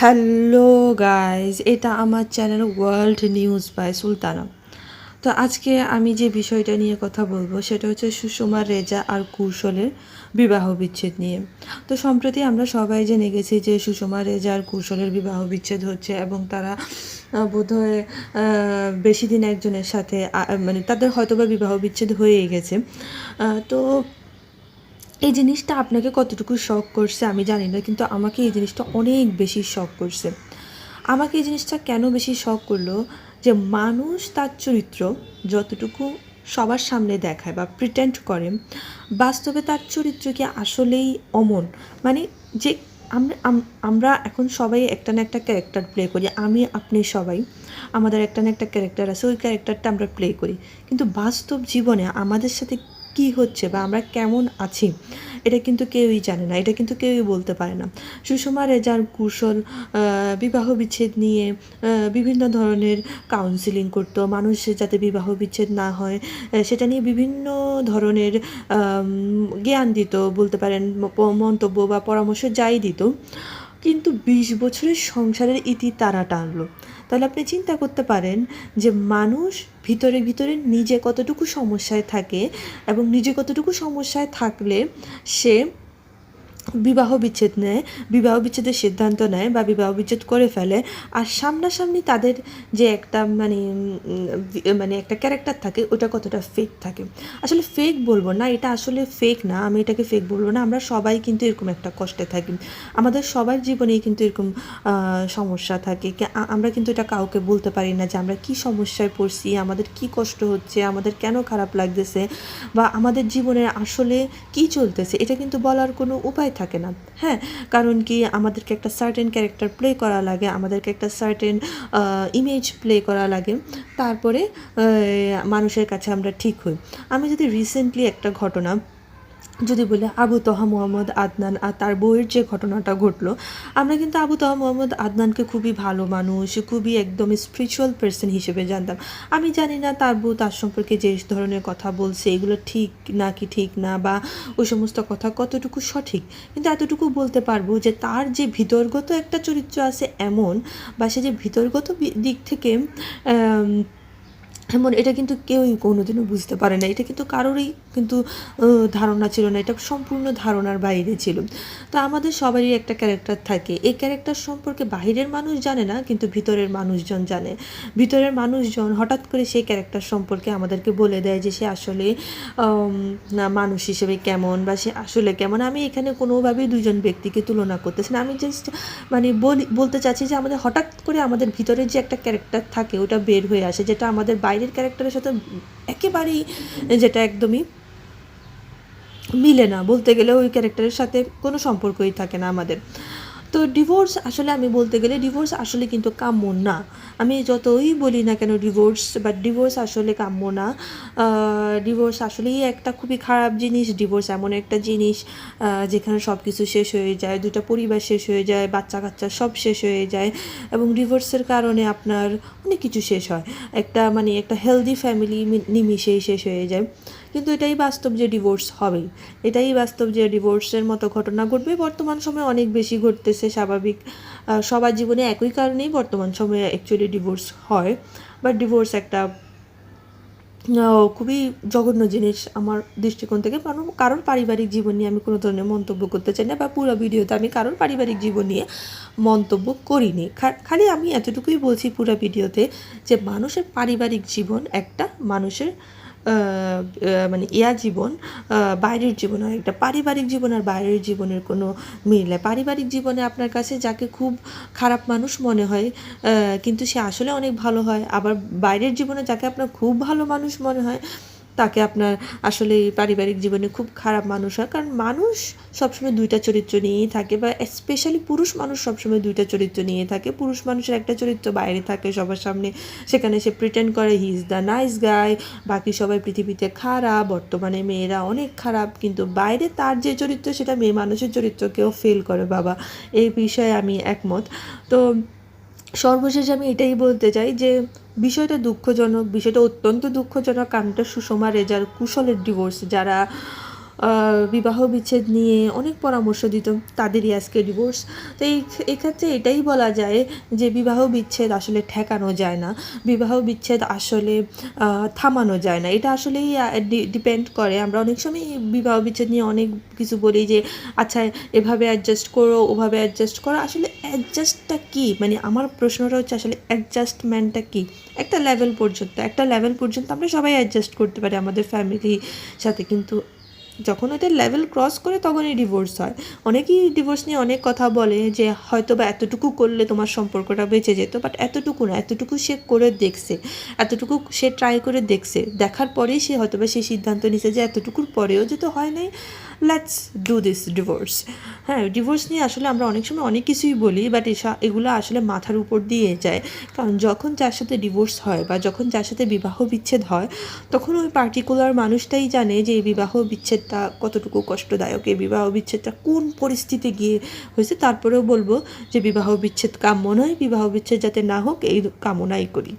Hello guys, এটা আমার channel World News by Sultana. তো আজকে আমি যে বিষয়টা নিয়ে কথা বলবো সেটা হচ্ছে সুষমা রেজা আর কৌশলের বিবাহ বিচ্ছেদ নিয়ে। তো সম্প্রতি আমরা সবাই জেনে গেছি যে সুষমা রেজা আর কৌশলের বিবাহ বিচ্ছেদ হচ্ছে এবং তারা বোধহয় বেশি দিন একজনের সাথে মানে তাদের হয়তোবা বিবাহ বিচ্ছেদ হয়েই গেছে। তো এই জিনিসটা আপনাকে কতটুকু শক করছে আমি জানি না, কিন্তু আমাকে এই জিনিসটা অনেক বেশি শক করছে। আমাকে এই জিনিসটা কেন বেশি শক করলো, যে মানুষ তার চরিত্র যতটুকু সবার সামনে দেখায় বা প্রিটেন্ড করে, বাস্তবে তার চরিত্র কি আসলেই অমন? মানে যে আমরা এখন সবাই একটা না একটা ক্যারেক্টার প্লে করি, আমি আপনি সবাই আমাদের একটা না একটা ক্যারেক্টার আছে, ওই ক্যারেক্টারটা আমরা প্লে করি, কিন্তু বাস্তব জীবনে আমাদের সাথে কী হচ্ছে বা আমরা কেমন আছি এটা কিন্তু কেউই জানে না, এটা কিন্তু কেউই বলতে পারে না। সুষমা রেজার কৌশল বিবাহ বিচ্ছেদ নিয়ে বিভিন্ন ধরনের কাউন্সিলিং করতো, মানুষের যাতে বিবাহ বিচ্ছেদ না হয় সেটা নিয়ে বিভিন্ন ধরনের জ্ঞান দিত, বলতে পারেন মন্তব্য বা পরামর্শ যাই দিত, কিন্তু 20 বছরের সংসারের ইতি তারা টানলো। তাহলে আপনি চিন্তা করতে পারেন যে মানুষ ভিতরে ভিতরে নিজে কতটুকু সমস্যায় থাকে এবং নিজে কতটুকু সমস্যায় থাকলে সে বিবাহ বিচ্ছেদ নেয়, বিবাহ বিচ্ছেদের সিদ্ধান্ত নেয় বা বিবাহ বিচ্ছেদ করে ফেলে। আর সামনাসামনি তাদের যে একটা মানে একটা ক্যারেক্টার থাকে, ওটা কতটা ফেক থাকে। আসলে ফেক বলবো না, এটা আসলে ফেক না, আমি এটাকে ফেক বলবো না। আমরা সবাই কিন্তু এরকম একটা কষ্টে থাকি, আমাদের সবার জীবনেই কিন্তু এরকম সমস্যা থাকে। আমরা কিন্তু এটা কাউকে বলতে পারি না যে আমরা কি সমস্যায় পড়ছি, আমাদের কি কষ্ট হচ্ছে, আমাদের কেন খারাপ লাগতেছে বা আমাদের জীবনে আসলে কি চলতেছে, এটা কিন্তু বলার কোনো উপায় থাকে না। হ্যাঁ, কারণ কি আমাদেরকে একটা সার্টেন ক্যারেক্টার প্লে করা লাগে, আমাদেরকে একটা সার্টেন ইমেজ প্লে করা লাগে, তারপরে মানুষের কাছে আমরা ঠিক হই। আমি যদি রিসেন্টলি একটা ঘটনা যদি বলি, আবু তহা মোহাম্মদ আদনান আর তার বউয়ের যে ঘটনাটা ঘটলো, আমরা কিন্তু আবু তহা মোহাম্মদ আদনানকে খুবই ভালো মানুষ, খুবই একদম স্পিরিচুয়াল পার্সন হিসেবে জানতাম। আমি জানি না তার বউ তার সম্পর্কে যে ধরনের কথা বলছে এগুলো ঠিক নাকি ঠিক না, বা ওই সমস্ত কথা কতটুকু সঠিক, কিন্তু এতটুকু বলতে পারবো যে তার যে ভিতরগত একটা চরিত্র আছে এমন, বা সে যে ভিতরগত দিক থেকে এমন, এটা কিন্তু কেউই কোনোদিনও বুঝতে পারে না, এটা কিন্তু কারোরই কিন্তু ধারণা ছিল না, এটা সম্পূর্ণ ধারণার বাইরে ছিল। তো আমাদের সবারই একটা ক্যারেক্টার থাকে, এই ক্যারেক্টার সম্পর্কে বাহিরের মানুষ জানে না, কিন্তু ভিতরের মানুষজন জানে। ভিতরের মানুষজন হঠাৎ করে সেই ক্যারেক্টার সম্পর্কে আমাদেরকে বলে দেয় যে সে আসলে মানুষ হিসেবে কেমন বা সে আসলে কেমন। আমি এখানে কোনোভাবেই দুজন ব্যক্তিকে তুলনা করতেছি না, আমি জাস্ট বলতে চাচ্ছি যে আমাদের হঠাৎ করে আমাদের ভিতরে যে একটা ক্যারেক্টার থাকে ওটা বের হয়ে আসে, যেটা আমাদের বাইরের ক্যারেক্টারের সাথে একেবারেই, যেটা একদমই মিলে না, বলতে গেলে ওই ক্যারেক্টারের সাথে কোনো সম্পর্কই থাকে না আমাদের। তো ডিভোর্স আসলে, আমি বলতে গেলে ডিভোর্স আসলে কিন্তু কাম্য না। আমি যতই বলি না কেন ডিভোর্স আসলে কাম্য না। ডিভোর্স আসলেই একটা খুবই খারাপ জিনিস। ডিভোর্স এমন একটা জিনিস যেখানে সব কিছু শেষ হয়ে যায়, দুটা পরিবার শেষ হয়ে যায়, বাচ্চা কাচ্চা সব শেষ হয়ে যায়, এবং ডিভোর্সের কারণে আপনার অনেক কিছু শেষ হয়। একটা হেলদি ফ্যামিলি নিমিশেই শেষ হয়ে যায়। কিন্তু এটাই বাস্তব যে ডিভোর্স হবেই, এটাই বাস্তব যে ডিভোর্সের মতো ঘটনা ঘটবে। বর্তমান সময়ে অনেক বেশি ঘটতেছে, স্বাভাবিক। সবার জীবনে একই কারণেই বর্তমান সময়ে অ্যাকচুয়ালি ডিভোর্স হয়। বাট ডিভোর্স একটা খুবই জঘন্য জিনিস আমার দৃষ্টিকোণ থেকে। কারোর পারিবারিক জীবন নিয়ে আমি কোনো ধরনের মন্তব্য করতে চাই না, বা পুরো ভিডিওতে আমি কারোর পারিবারিক জীবন নিয়ে মন্তব্য করিনি। খালি আমি এতটুকুই বলছি পুরো ভিডিওতে, যে মানুষের পারিবারিক জীবন একটা মানুষের মানে জীবন, বাইরের জীবন আর একটা পারিবারিক জীবন আর বাইরের জীবনের কোনো মিল নেই। পারিবারিক জীবনে আপনার কাছে যাকে খুব খারাপ মানুষ মনে হয় কিন্তু সে আসলে অনেক ভালো হয়, আবার বাইরের জীবনে যাকে আপনার খুব ভালো মানুষ মনে হয় তাকে আপনার আসলে পারিবারিক জীবনে খুব খারাপ মানুষ হয়। কারণ মানুষ সবসময় দুইটা চরিত্র নিয়েই থাকে, বা স্পেশালি পুরুষ মানুষ সবসময় দুইটা চরিত্র নিয়ে থাকে। পুরুষ মানুষের একটা চরিত্র বাইরে থাকে সবার সামনে, সেখানে সে প্রিটেন্ড করে he is the nice guy, বাকি সবাই পৃথিবীতে খারাপ, বর্তমানে মেয়েরা অনেক খারাপ, কিন্তু বাইরে তার যে চরিত্র সেটা মেয়ে মানুষের চরিত্রকেও ফেল করে। বাবা, এই বিষয়ে আমি একমত। তো সর্বশেষে আমি এটাই বলতে চাই যে বিষয়টা দুঃখজনক, বিষয়টা অত্যন্ত দুঃখজনক। কারণটা সুষমা রেজার কুশলের ডিভোর্স, যারা বিবাহ বিচ্ছেদ নিয়ে অনেক পরামর্শ দিত, তাদেরই আজকে ডিভোর্স। তো এক্ষেত্রে এটাই বলা যায় যে বিবাহ বিচ্ছেদ আসলে ঠেকানো যায় না, বিবাহ বিচ্ছেদ আসলে থামানো যায় না। এটা আসলেই ডিপেন্ড করে। আমরা অনেক সময় বিবাহ বিচ্ছেদ নিয়ে অনেক কিছু বলি যে আচ্ছা এভাবে অ্যাডজাস্ট করো, ওভাবে অ্যাডজাস্ট করো। আসলে অ্যাডজাস্টটা কী, মানে আমার প্রশ্নটা হচ্ছে আসলে অ্যাডজাস্টমেন্টটা কী? একটা লেভেল পর্যন্ত আমরা সবাই অ্যাডজাস্ট করতে পারি আমাদের ফ্যামিলির সাথে, কিন্তু যখন ওটা লেভেল ক্রস করে তখনই ডিভোর্স হয়। অনেকেই ডিভোর্স নিয়ে অনেক কথা বলে যে হয়তো বা এতটুকু করলে তোমার সম্পর্কটা বেঁচে যেত, বাট এতটুকু না, এতটুকু সে করে দেখছে, এতটুকু সে ট্রাই করে দেখছে, দেখার পরেই সে হয়তো বা সে সিদ্ধান্ত নিছে যে এতটুকুর পরেও যেহেতু হয় নাই, লেটস ডু দিস ডিভোর্স। হ্যাঁ, ডিভোর্স নিয়ে আসলে আমরা অনেক সময় অনেক কিছুই বলি, বাট এগুলো আসলে মাথার উপর দিয়ে যায়। কারণ যখন যার সাথে ডিভোর্স হয় বা যখন যার সাথে বিবাহ বিচ্ছেদ হয়, তখন ওই পার্টিকুলার মানুষটাই জানে যে এই বিবাহ বিচ্ছেদটা কতটুকু কষ্টদায়ক, এই বিবাহ বিচ্ছেদটা কোন পরিস্থিতি গিয়ে হয়েছে। তারপরেও বলবো যে বিবাহ বিচ্ছেদ কাম্য নয়, বিবাহ বিচ্ছেদ যাতে না হোক এই কামনাই করি।